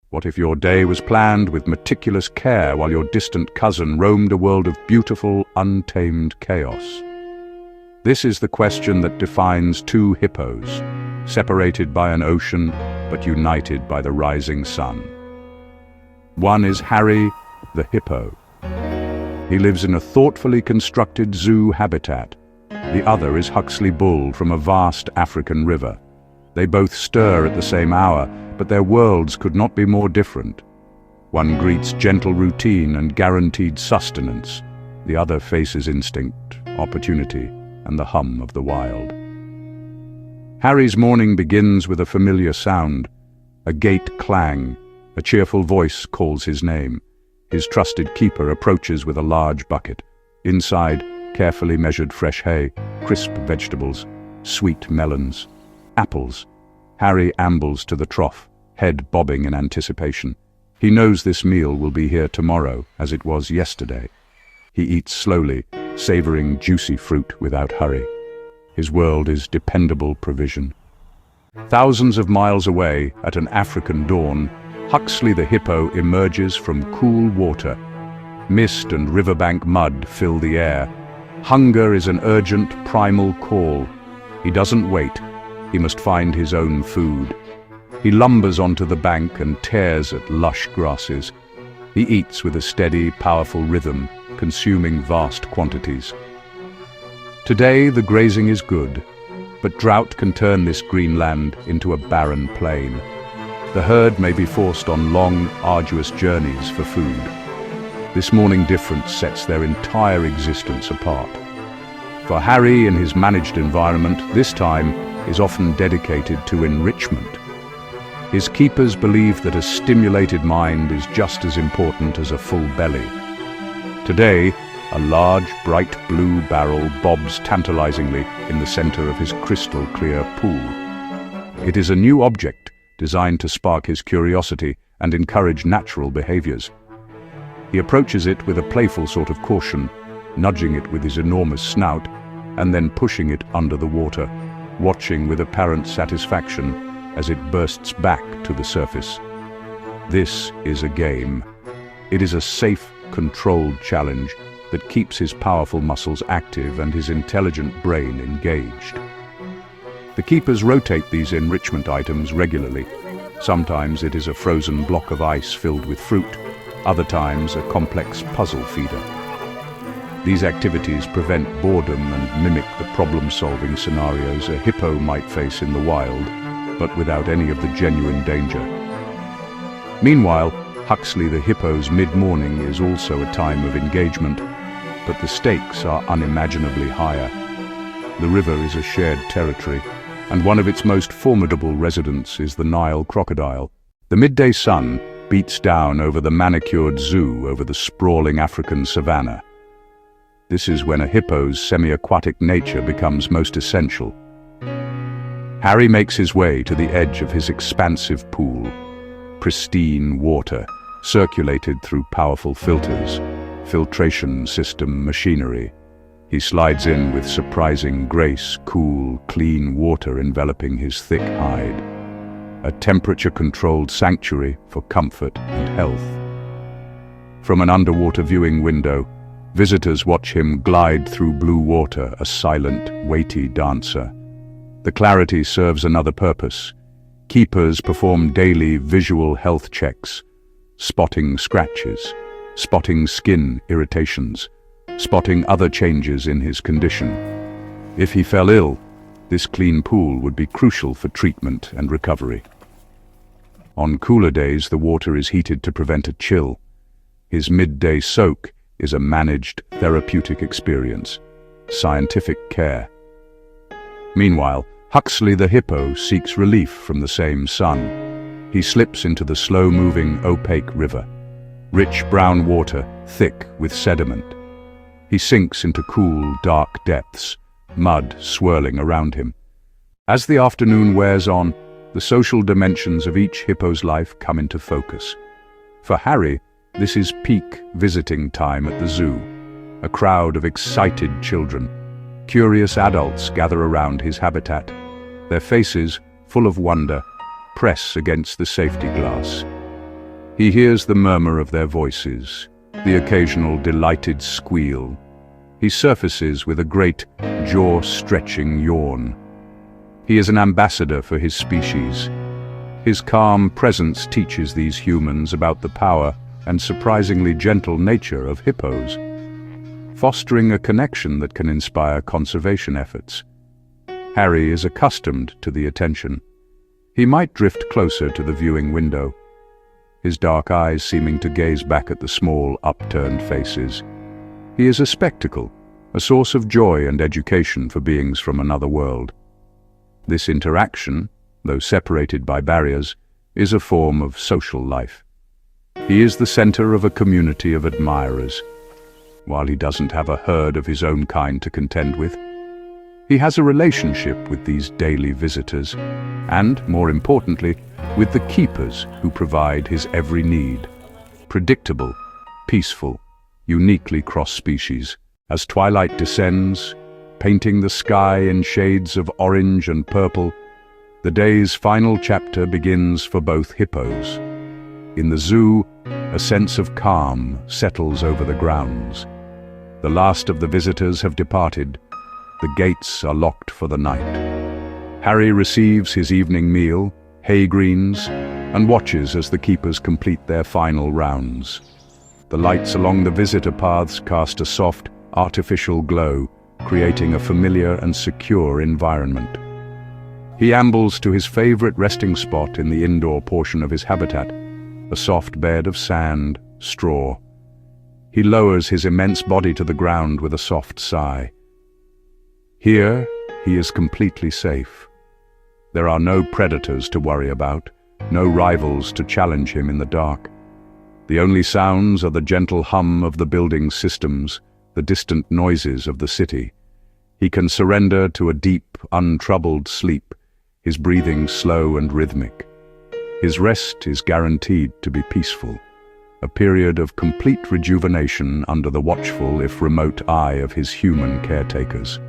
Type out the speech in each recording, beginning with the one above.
What if your day was planned with meticulous care while your distant cousin roamed a world of beautiful, untamed chaos? This is the question that defines two hippos, separated by an ocean but united by the rising sun. One is Harry the Hippo. He lives in a thoughtfully constructed zoo habitat. The other is Huxley Bull from a vast African river. They both stir at the same hour, but their worlds could not be more different. One greets gentle routine and guaranteed sustenance. The other faces instinct, opportunity, and the hum of the wild. Harry's morning begins with a familiar sound. A gate clang. A cheerful voice calls his name. His trusted keeper approaches with a large bucket. Inside, carefully measured fresh hay, crisp vegetables, sweet melons, apples. Harry ambles to the trough, head bobbing in anticipation. He knows this meal will be here tomorrow, as it was yesterday. He eats slowly, savoring juicy fruit without hurry. His world is dependable provision. Thousands of miles away, at an African dawn, Huxley the Hippo emerges from cool water. Mist and riverbank mud fill the air. Hunger is an urgent, primal call. He doesn't wait. He must find his own food. He lumbers onto the bank and tears at lush grasses. He eats with a steady, powerful rhythm, consuming vast quantities. Today the grazing is good, but drought can turn this green land into a barren plain. The herd may be forced on long, arduous journeys for food. This morning difference sets their entire existence apart. For Harry, in his managed environment, this time is often dedicated to enrichment. His keepers believe that a stimulated mind is just as important as a full belly. Today, a large, bright blue barrel bobs tantalizingly in the center of his crystal-clear pool. It is a new object designed to spark his curiosity and encourage natural behaviors. He approaches it with a playful sort of caution, nudging it with his enormous snout, and then pushing it under the water, watching with apparent satisfaction as it bursts back to the surface. This is a game. It is a safe, controlled challenge that keeps his powerful muscles active and his intelligent brain engaged. The keepers rotate these enrichment items regularly. Sometimes it is a frozen block of ice filled with fruit, other times a complex puzzle feeder. These activities prevent boredom and mimic the problem-solving scenarios a hippo might face in the wild, but without any of the genuine danger. Meanwhile, Huxley the Hippo's mid-morning is also a time of engagement, but the stakes are unimaginably higher. The river is a shared territory, and one of its most formidable residents is the Nile crocodile. The midday sun beats down over the manicured zoo over the sprawling African savanna. This is when a hippo's semi-aquatic nature becomes most essential. Harry makes his way to the edge of his expansive pool. Pristine water, circulated through powerful filters, filtration system machinery. He slides in with surprising grace, cool, clean water enveloping his thick hide. A temperature-controlled sanctuary for comfort and health. From an underwater viewing window, visitors watch him glide through blue water, a silent, weighty dancer. The clarity serves another purpose. Keepers perform daily visual health checks, spotting scratches, spotting skin irritations, spotting other changes in his condition. If he fell ill, this clean pool would be crucial for treatment and recovery. On cooler days, the water is heated to prevent a chill. His midday soak is a managed, therapeutic experience, scientific care. Meanwhile, Huxley the Hippo seeks relief from the same sun. He slips into the slow-moving, opaque river. Rich brown water, thick with sediment. He sinks into cool, dark depths, mud swirling around him. As the afternoon wears on, the social dimensions of each hippo's life come into focus. For Harry, this is peak visiting time at the zoo. A crowd of excited children. Curious adults gather around his habitat. Their faces, full of wonder, press against the safety glass. He hears the murmur of their voices, the occasional delighted squeal. He surfaces with a great, jaw-stretching yawn. He is an ambassador for his species. His calm presence teaches these humans about the power and surprisingly gentle nature of hippos, fostering a connection that can inspire conservation efforts. Harry is accustomed to the attention. He might drift closer to the viewing window, his dark eyes seeming to gaze back at the small, upturned faces. He is a spectacle, a source of joy and education for beings from another world. This interaction, though separated by barriers, is a form of social life. He is the center of a community of admirers. While he doesn't have a herd of his own kind to contend with, he has a relationship with these daily visitors, and, more importantly, with the keepers who provide his every need. Predictable, peaceful, uniquely cross-species. As twilight descends, painting the sky in shades of orange and purple, the day's final chapter begins for both hippos. In the zoo, a sense of calm settles over the grounds. The last of the visitors have departed. The gates are locked for the night. Harry receives his evening meal, hay greens, and watches as the keepers complete their final rounds. The lights along the visitor paths cast a soft, artificial glow, creating a familiar and secure environment. He ambles to his favorite resting spot in the indoor portion of his habitat, a soft bed of sand, straw. He lowers his immense body to the ground with a soft sigh. Here, he is completely safe. There are no predators to worry about, no rivals to challenge him in the dark. The only sounds are the gentle hum of the building systems, the distant noises of the city. He can surrender to a deep, untroubled sleep, his breathing slow and rhythmic. His rest is guaranteed to be peaceful, a period of complete rejuvenation under the watchful, if remote, eye of his human caretakers.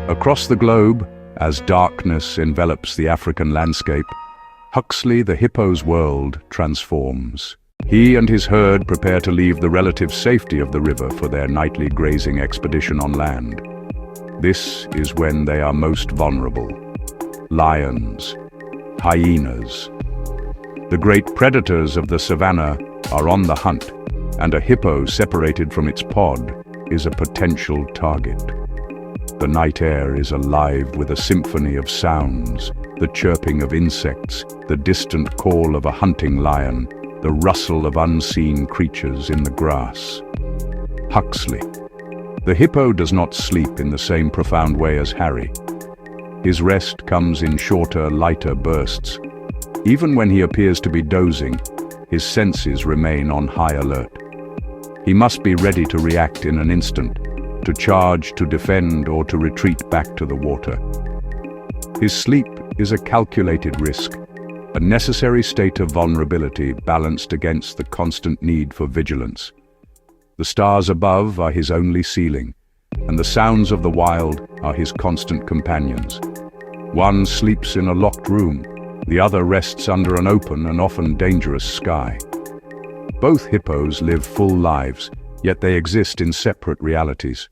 Across the globe, as darkness envelops the African landscape, Huxley the Hippo's world transforms. He and his herd prepare to leave the relative safety of the river for their nightly grazing expedition on land. This is when they are most vulnerable. Lions, hyenas. The great predators of the savannah are on the hunt, and a hippo separated from its pod is a potential target. The night air is alive with a symphony of sounds, the chirping of insects, the distant call of a hunting lion, the rustle of unseen creatures in the grass. Huxley. The hippo does not sleep in the same profound way as Harry. His rest comes in shorter, lighter bursts. Even when he appears to be dozing, his senses remain on high alert. He must be ready to react in an instant, to charge, to defend, or to retreat back to the water. His sleep is a calculated risk, a necessary state of vulnerability balanced against the constant need for vigilance. The stars above are his only ceiling, and the sounds of the wild are his constant companions. One sleeps in a locked room, the other rests under an open and often dangerous sky. Both hippos live full lives, yet they exist in separate realities.